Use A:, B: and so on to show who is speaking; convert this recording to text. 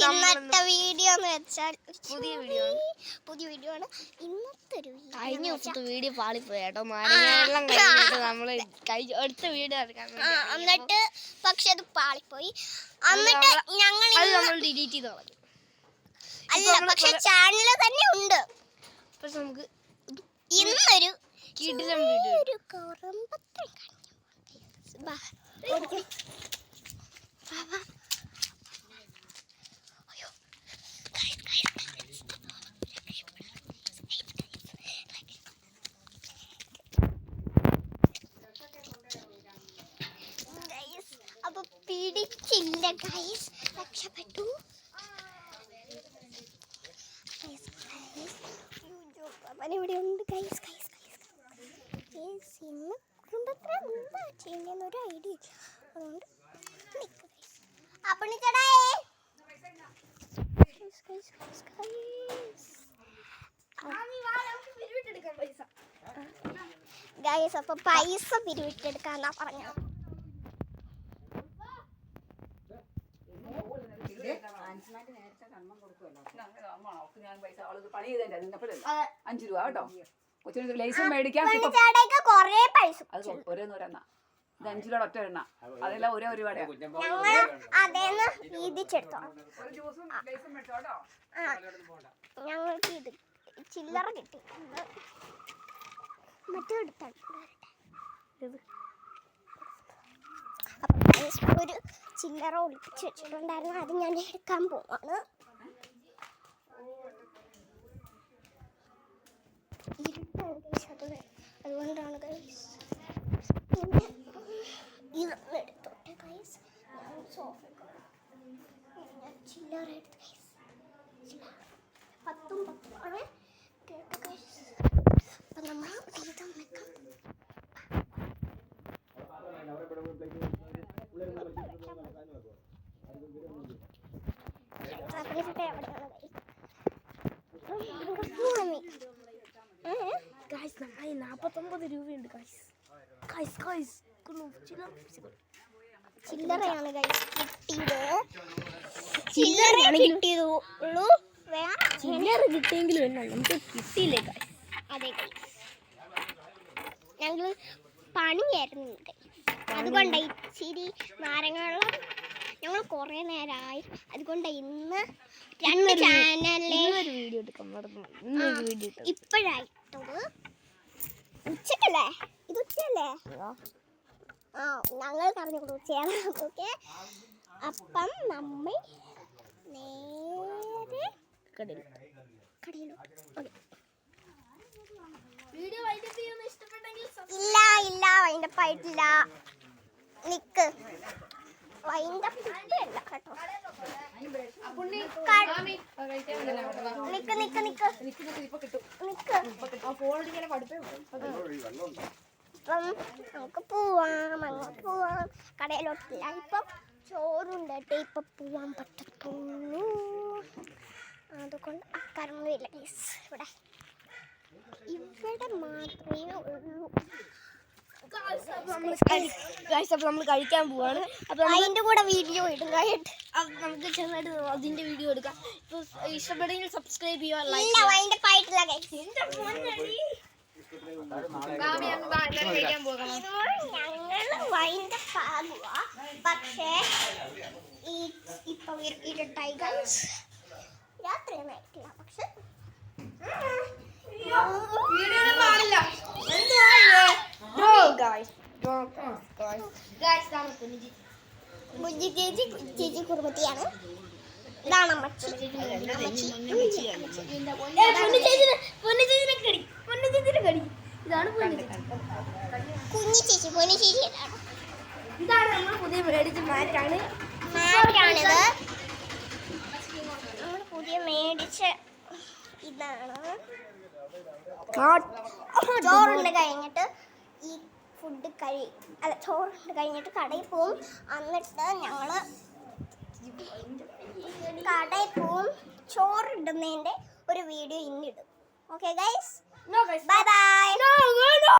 A: ഇന്നത്തെ വീഡിയോ എന്ന് വെച്ചാൽ പുതിയ വീഡിയോ ആണ്. ഇന്നത്തെ ഒരു
B: കഴിഞ്ഞ ദിവസത്തെ വീഡിയോ പാളിപ്പോയി കേട്ടോ. നാരങ്ങ കഴിഞ്ഞിട്ട് നമ്മള് അടുത്ത വീഡിയോ എടുക്കാൻ
A: എന്നിട്ട് പക്ഷെ അത് പാളിപ്പോയി. എന്നിട്ട് ഞങ്ങൾ
B: ഡിലീറ്റ് ചെയ്ത് കളഞ്ഞു.
A: അല്ല, പക്ഷെ ചാനല് തന്നെ ഉണ്ട്.
B: പക്ഷെ നമുക്ക്
A: ഇന്നൊരു
B: കിടിലം വീഡിയോ
A: അപ്പൊ പിടിച്ചില്ല ഗൈസ്, രക്ഷപ്പെട്ടു. ഇവിടെ ഉണ്ട് ഗൈസ്. ഇന്ന് കുടുംബത്ര എന്താ ചെയ്യുന്നൊരു ഐഡിയ ഇല്ല, അതുകൊണ്ട് ഗൈസ് അപ്പൊ പൈസ പിരിവിട്ടെടുക്കാന്നാ പറഞ്ഞത്.
C: $5 കേട്ടോ. കൊച്ചിന് ലേസും മേടിക്കാം.
A: കൊറേ പൈസ
C: അത് ഓരോന്നോരെണ്ണ. ഇത് $5 ഒറ്റ എണ്ണ. അതെല്ലാം ഓരോ ഒരുപാട്.
A: അതേന്ന് വീതിച്ചെടുത്തോ. ഞങ്ങൾക്ക് ഇത് ചില്ലറ കിട്ടി. മറ്റേ എടുത്താണ് ഒരു ചില്ലറ ഒളിപ്പിച്ച് വെച്ചിട്ടുണ്ടായിരുന്നു. അത് ഞാൻ എടുക്കാൻ പോവാണ്. ഇരുട്ടാണ്, അതുകൊണ്ടാണ് ഗൈസ്. പിന്നെ ഇതൊന്നും എടുത്തോട്ടെ ഗൈസ്. ഞാൻ സോഫ ഞാൻ ചില്ലറ എടുത്ത് ഗൈസ്. 10 ആണ് കേട്ടോ ഗൈസ്. അപ്പം നമ്മൾ ഇതും വെക്കാം.
B: $49
A: ചില്ലറയാണ് ഗൈസ് കിട്ടിയത്. ചില്ലറ കിട്ടിയതുള്ളൂ, വേറെ
B: ചില്ലറ കിട്ടിയെങ്കിലും എന്നാ നമുക്ക് കിട്ടിയില്ലേ ഗൈസ്.
A: അതെ ഗൈസ്, ഞങ്ങൾ പണിയായിരുന്നു അതുകൊണ്ട് ഇച്ചിരി നാരങ്ങളും ഞങ്ങൾ കുറേ നേരമായി. അതുകൊണ്ട് ഇന്ന് 2 ചാനലിൽ
B: വീഡിയോ എടുക്കാൻ മറന്നു.
A: ഇപ്പോഴായിട്ടത് ഉച്ചക്കല്ലേ, ഇത് ഉച്ചയല്ലേ? ഞങ്ങൾ പറഞ്ഞു ഉച്ചയാണ്. ഓക്കെ, അപ്പം നമ്മൾ നേരെ ഇല്ല വൈൻഡപ്പ് ആയിട്ടില്ല. നിക്ക് വൈൻഡപ്പ് ഇല്ല കേട്ടോ. അപ്പം നമുക്ക് പോവാം, അങ്ങോട്ട് പോവാം. കടയിലോട്ടില്ല, ഇപ്പം ചോറുണ്ട് കേട്ടോ. ഇപ്പം പോവാൻ പറ്റത്തുള്ളൂ, അതുകൊണ്ട് കറങ്ങുന്നില്ല ഗൈസ്. ഇവിടെ മാത്രമേ ഉള്ളൂ.
B: നമ്മൾ കഴിക്കാൻ പോവാണ്. അപ്പൊ
A: അതിന്റെ കൂടെ വീഡിയോ ഇടും.
B: നമുക്ക് ചെന്നിട്ട് അതിന്റെ വീഡിയോ എടുക്കാം. ഇഷ്ടപ്പെട്ടെങ്കിൽ സബ്സ്ക്രൈബ് ചെയ്യുക, ലൈക്ക്
A: പക്ഷേ ഇപ്പൊ ഇരുട്ടായി ഗൈസ്, രാത്രിയൊന്നും ആയിട്ടില്ല. പക്ഷെ ചേച്ചി കുറുമത്തിയാണ്. ഇതാണ് അമ്മച്ചി. കുഞ്ഞി ചേച്ചി, പൊന്നി ചേച്ചി.
B: ഇതാണ് നമ്മൾ പുതിയ മേടിച്ച മാറ്റാണിത്.
A: നമ്മൾ പുതിയ മേടിച്ച ഇതാണ്. ചോറുണ്ട് കഴിഞ്ഞിട്ട് ഈ ഫുഡ് ചോറുണ്ട് കഴിഞ്ഞിട്ട് കടയിൽ പോവും. എന്നിട്ട് ഞങ്ങള് കടയിൽ പോവും. ചോറിടുന്നതിൻ്റെ ഒരു വീഡിയോ ഇന്നിടും. Okay guys, bye by.